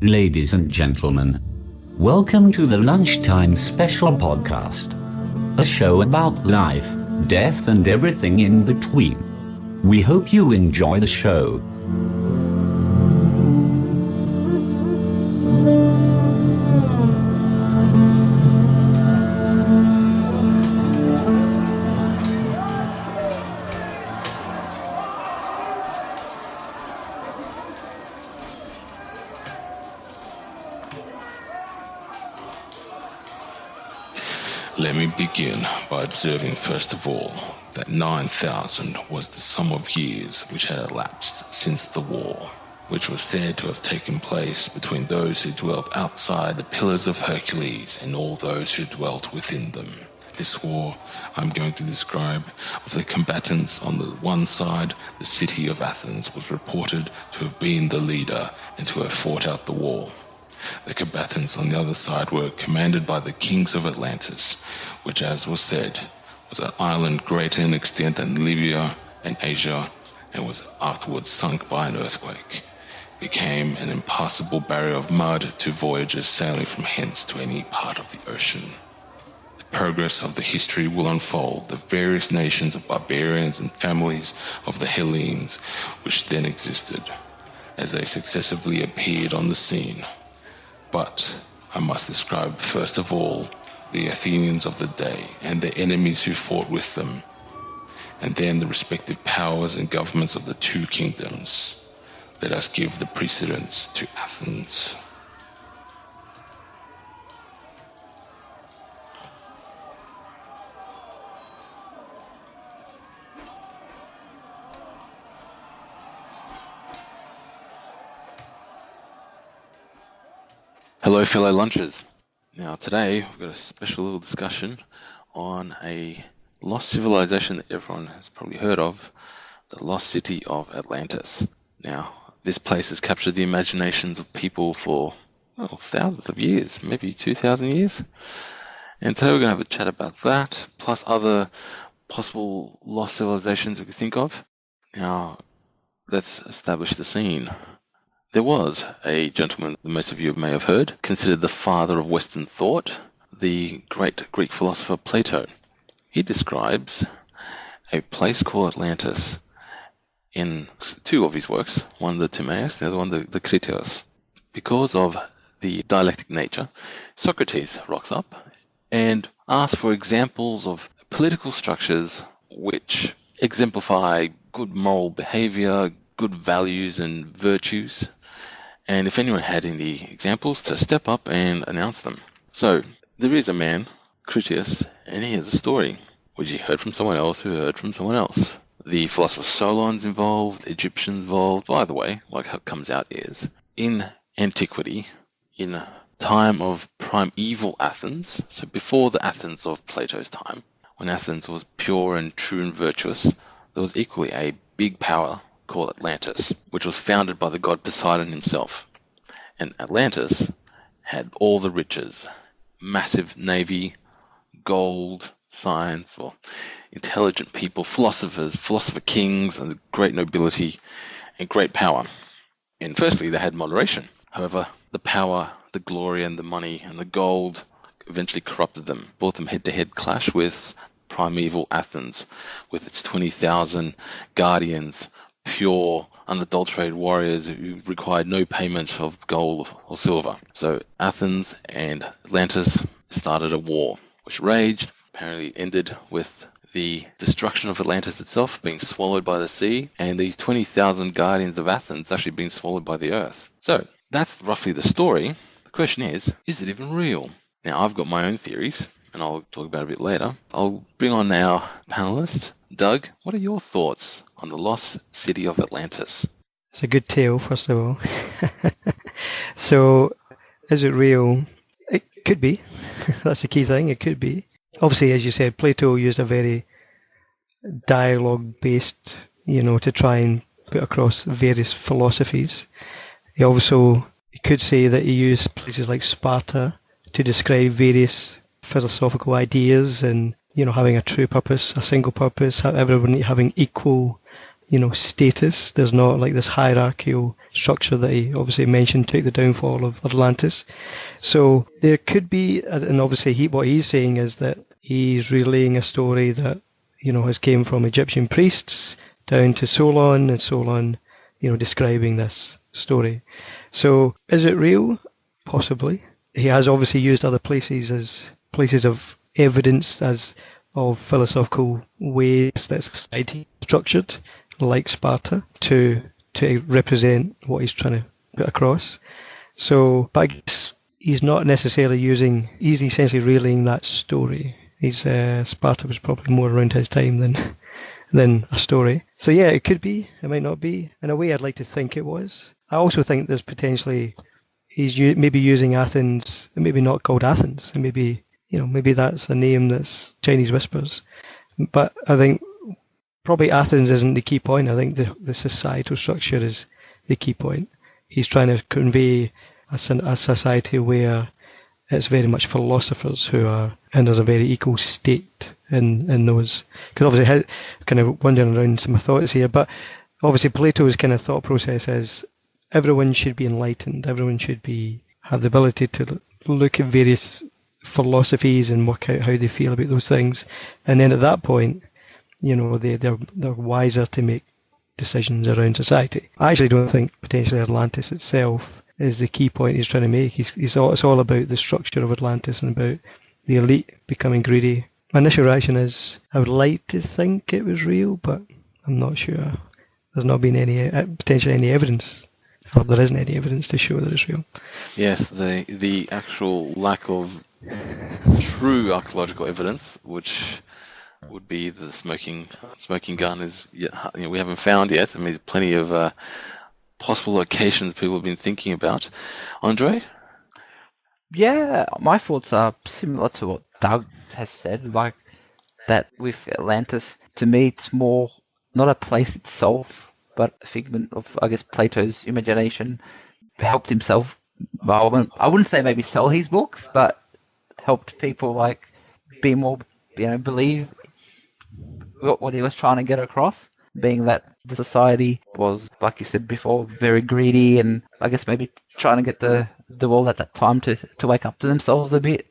Ladies and gentlemen, welcome to the Lunchtime Special Podcast, a show about life, death, and everything in between. We hope you enjoy the show. Let me begin by observing first of all that 9,000 was the sum of years which had elapsed since the war, which was said to have taken place between those who dwelt outside the Pillars of Hercules and all those who dwelt within them. This war I'm going to describe of the combatants. On the one side, the city of Athens was reported to have been the leader and to have fought out the war. The combatants on the other side were commanded by the kings of Atlantis, which, as was said, was an island greater in extent than Libya and Asia, and was afterwards sunk by an earthquake. It became an impassable barrier of mud to voyagers sailing from hence to any part of the ocean. The progress of the history will unfold the various nations of barbarians and families of the Hellenes which then existed, as they successively appeared on the scene. But I must describe first of all the Athenians of the day and their enemies who fought with them, and then the respective powers and governments of the two kingdoms. Let us give the precedence to Athens. Hello fellow lunchers. Now today we've got a special little discussion on a lost civilization that everyone has probably heard of, the lost city of Atlantis. Now this place has captured the imaginations of people for thousands of years, maybe 2,000 years. And today we're going to have a chat about that, plus other possible lost civilizations we could think of. Now let's establish the scene. There was a gentleman that most of you may have heard, considered the father of Western thought, the great Greek philosopher Plato. He describes a place called Atlantis in two of his works, one the Timaeus, the other one the Critias. Because of the dialectic nature, Socrates rocks up and asks for examples of political structures which exemplify good moral behavior, good values and virtues, and if anyone had any examples, to step up and announce them. So there is a man, Critias, and he has a story which he heard from someone else who heard from someone else. The philosopher Solon's involved, Egyptians involved. By the way, like how it comes out is, in antiquity, in time of primeval Athens, so before the Athens of Plato's time, when Athens was pure and true and virtuous, there was equally a big power called Atlantis, which was founded by the god Poseidon himself. And Atlantis had all the riches, massive navy, gold, science, intelligent people, philosophers, philosopher kings, and great nobility and great power. And firstly, they had moderation. However, the power, the glory, and the money and the gold eventually corrupted them, brought them head-to-head clash with primeval Athens, with its 20,000 guardians, pure, unadulterated warriors who required no payment of gold or silver. So Athens and Atlantis started a war, which raged, apparently ended with the destruction of Atlantis itself being swallowed by the sea, and these 20,000 guardians of Athens actually being swallowed by the earth. So that's roughly the story. The question is it even real? Now, I've got my own theories, and I'll talk about it a bit later. I'll bring on our panelist, Doug. What are your thoughts on the lost city of Atlantis? It's a good tale, first of all. So, is it real? It could be. That's the key thing. It could be. Obviously, as you said, Plato used a very dialogue-based, to try and put across various philosophies. He also, you could say that he used places like Sparta to describe various philosophical ideas and, having a true purpose, a single purpose, everyone having equal status. There's not like this hierarchical structure that he obviously mentioned took the downfall of Atlantis. So there could be, and obviously what he's saying is that he's relaying a story that, has came from Egyptian priests down to Solon, and Solon, describing this story. So is it real? Possibly. He has obviously used other places as places of evidence of philosophical ways that society is structured, like Sparta, to represent what he's trying to put across. So, but I guess he's not necessarily he's essentially relaying that story. Sparta was probably more around his time than a story. So yeah, it could be, it might not be. In a way, I'd like to think it was. I also think there's potentially, he's maybe using Athens, and maybe not called Athens, and maybe that's a name that's Chinese whispers. But I think probably Athens isn't the key point. I think the societal structure is the key point. He's trying to convey a society where it's very much philosophers and there's a very equal state in those. Because obviously, kind of wandering around some thoughts here, but obviously Plato's kind of thought process is everyone should be enlightened. Everyone should have the ability to look at various philosophies and work out how they feel about those things. And then at that point, they're wiser to make decisions around society. I actually don't think potentially Atlantis itself is the key point he's trying to make. It's all about the structure of Atlantis and about the elite becoming greedy. My initial reaction is I would like to think it was real, but I'm not sure. There's not been potentially any evidence. Or there isn't any evidence to show that it's real. Yes, the actual lack of true archaeological evidence, which would be the smoking gun, is we haven't found yet. I mean, there's plenty of possible locations people have been thinking about. Ondrej? Yeah, my thoughts are similar to what Doug has said. Like that with Atlantis, to me, it's more not a place itself, but a figment of, I guess, Plato's imagination. Helped himself. Well, I wouldn't say maybe sell his books, but helped people like be more, believe what he was trying to get across. Being that the society was, like you said before, very greedy, and I guess maybe trying to get the world at that time to wake up to themselves a bit.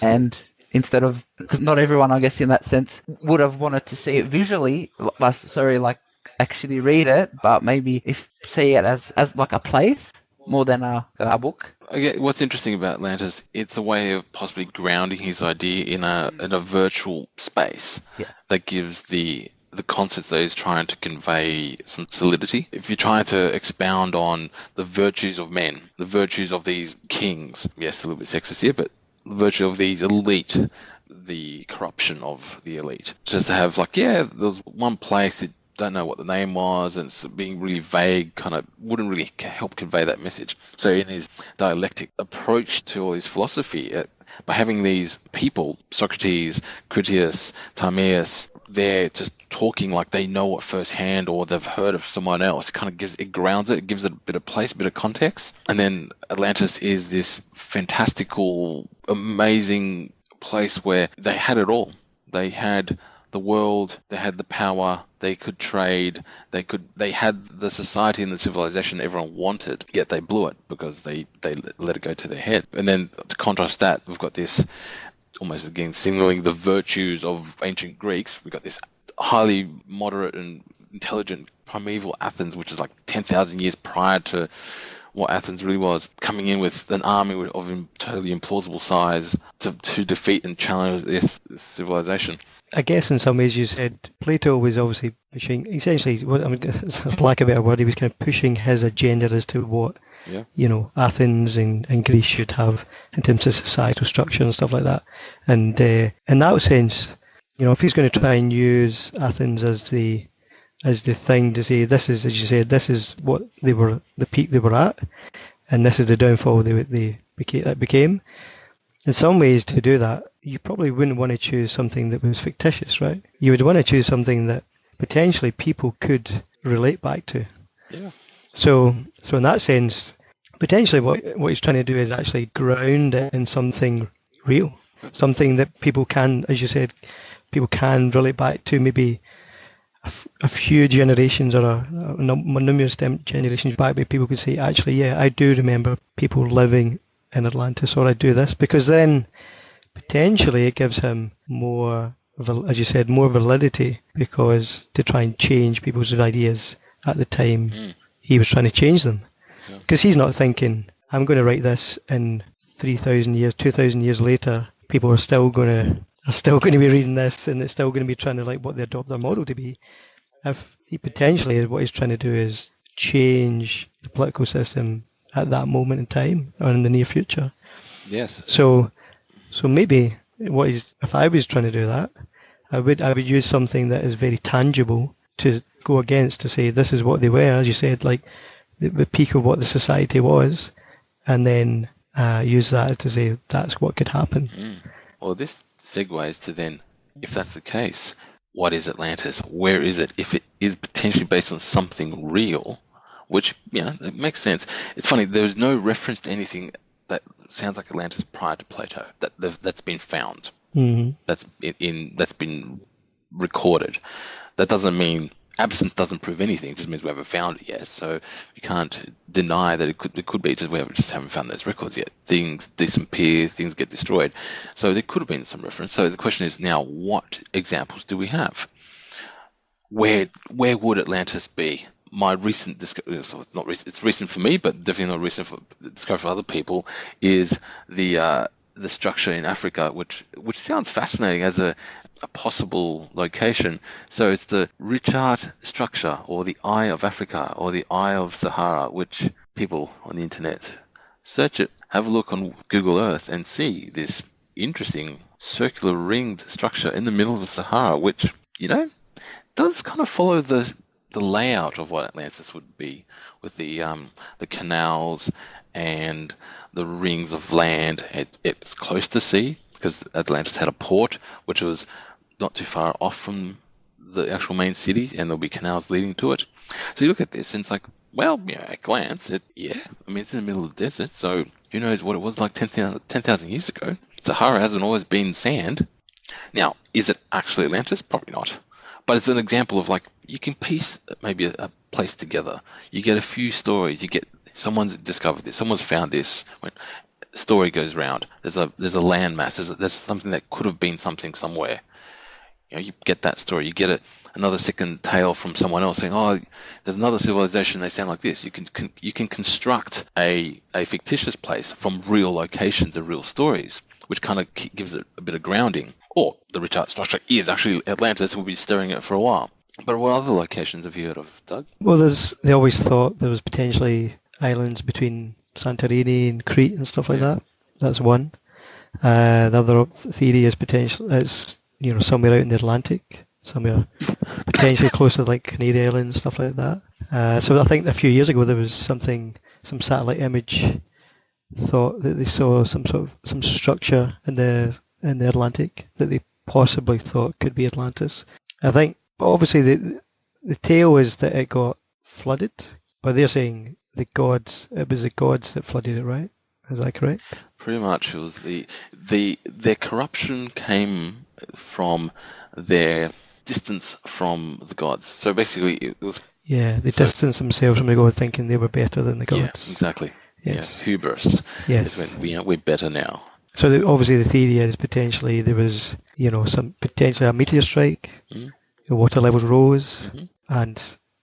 And instead of, because not everyone, I guess, in that sense, would have wanted to see it visually, like actually read it, but maybe see it as like a place more than a book. What's interesting about Atlantis, it's a way of possibly grounding his idea in a virtual space that gives the concepts that he's trying to convey some solidity. If you're trying to expound on the virtues of men, the virtues of these kings, yes, a little bit sexist here, but the virtue of these elite, the corruption of the elite. Just to have there was one place that don't know what the name was, and it's being really vague, kind of wouldn't really help convey that message. So in his dialectic approach to all his philosophy, by having these people, Socrates, Critias, Timaeus, they're just talking like they know it firsthand or they've heard of someone else. It grounds it, gives it a bit of place, a bit of context. And then Atlantis is this fantastical, amazing place where they had it all. They had the world, they had the power, they could trade, they had the society and the civilization everyone wanted, yet they blew it because they let it go to their head. And then to contrast that, we've got this almost again signaling the virtues of ancient Greeks. We've got this highly moderate and intelligent primeval Athens, which is like 10,000 years prior to what Athens really was, coming in with an army of totally implausible size to defeat and challenge this civilization. I guess in some ways you said Plato was obviously pushing, essentially, lack of a better word, he was kind of pushing his agenda as to what Athens and Greece should have in terms of societal structure and stuff like that. And in that sense, if he's going to try and use Athens as the thing to say, this is, as you said, this is what they were, the peak they were at, and this is the downfall they became. In some ways, to do that, you probably wouldn't want to choose something that was fictitious, right? You would want to choose something that potentially people could relate back to. Yeah. So in that sense, potentially what he's trying to do is actually ground it in something real, something that people can, as you said, people can relate back to, maybe a few generations or numerous generations back, where people could say, actually, yeah, I do remember people living in Atlantis, or I do this, because then potentially it gives him more, as you said, more validity, because to try and change people's ideas at the time he was trying to change them. Because he's not thinking, I'm going to write this in 3,000 years, 2,000 years later, people are still going to be reading this, and it's still going to be trying to like what they adopt their model to be. If he potentially, what he's trying to do is change the political system at that moment in time or in the near future. Yes. So maybe if I was trying to do that, I would use something that is very tangible to go against, to say this is what they were, as you said, like the peak of what the society was, and then use that to say that's what could happen. Well, this segues to then, if that's the case, what is Atlantis? Where is it? If it is potentially based on something real, which, it makes sense. It's funny, there's no reference to anything that sounds like Atlantis prior to Plato that's been found. Mm-hmm. That's been recorded. That doesn't mean absence doesn't prove anything. It just means we haven't found it yet. So you can't deny that it could be just we just haven't found those records yet. Things disappear, things get destroyed. So there could have been some reference. So the question is now, what examples do we have? Where would Atlantis be? My recent discovery, so it's not recent, it's recent for me, but definitely not recent for discovery for other people, is the structure in Africa, which sounds fascinating as a possible location. So it's the Richard structure, or the Eye of Africa, or the Eye of Sahara, which people on the internet search it, have a look on Google Earth and see this interesting circular ringed structure in the middle of the Sahara, which, does kind of follow the layout of what Atlantis would be, with the canals and the rings of land. It's close to sea because Atlantis had a port which was not too far off from the actual main city, and there'll be canals leading to it. So you look at this and it's like, well, at a glance, it's in the middle of the desert, so who knows what it was like 10,000 years ago. Sahara hasn't always been sand. Now, is it actually Atlantis? Probably not. But it's an example of, like, you can piece maybe a place together. You get a few stories. You get someone's discovered this, someone's found this. When the story goes round, there's a landmass. There's something that could have been something somewhere. You get that story. You get another second tale from someone else saying, "Oh, there's another civilization. They sound like this." You can construct a fictitious place from real locations and real stories, which kind of gives it a bit of grounding. Or the Richard structure is actually Atlantis. We'll be staring at it for a while. But what other locations have you heard of, Doug? Well, they always thought there was potentially islands between Santorini and Crete and stuff like that. That's one. The other theory is it's somewhere out in the Atlantic, somewhere potentially close to like Canary Islands, stuff like that. So I think a few years ago there was some satellite image thought that they saw some structure in the Atlantic that they possibly thought could be Atlantis. I think obviously the tale is that it got flooded, but they're saying it was the gods that flooded it, right? Is that correct? Pretty much. It was their corruption came from their distance from the gods. So basically it was... Yeah, they distanced themselves from the gods, thinking they were better than the gods. Yeah, exactly. Yes. Yeah, hubris. Yes. We're better now. So obviously the theory is potentially there was, potentially a meteor strike, the water levels rose, and,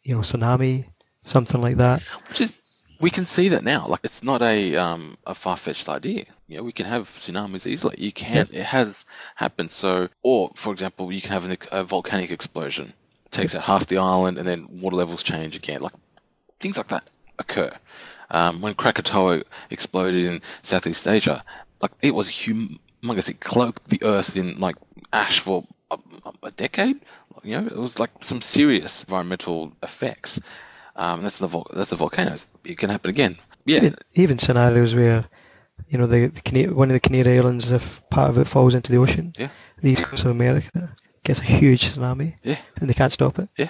tsunami, something like that. Which is, we can see that now. Like, it's not a far-fetched idea. We can have tsunamis easily. You can. It has happened. So, or for example, you can have a volcanic explosion, it takes out half the island, and then water levels change again. Like, things like that occur. When Krakatoa exploded in Southeast Asia, like, it was humongous. It cloaked the earth in like ash for a decade. It was like some serious environmental effects. That's the volcanoes. It can happen again. Yeah. Even scenarios where, one of the Canary Islands, if part of it falls into the ocean, the east coast of America gets a huge tsunami, and they can't stop it. Yeah.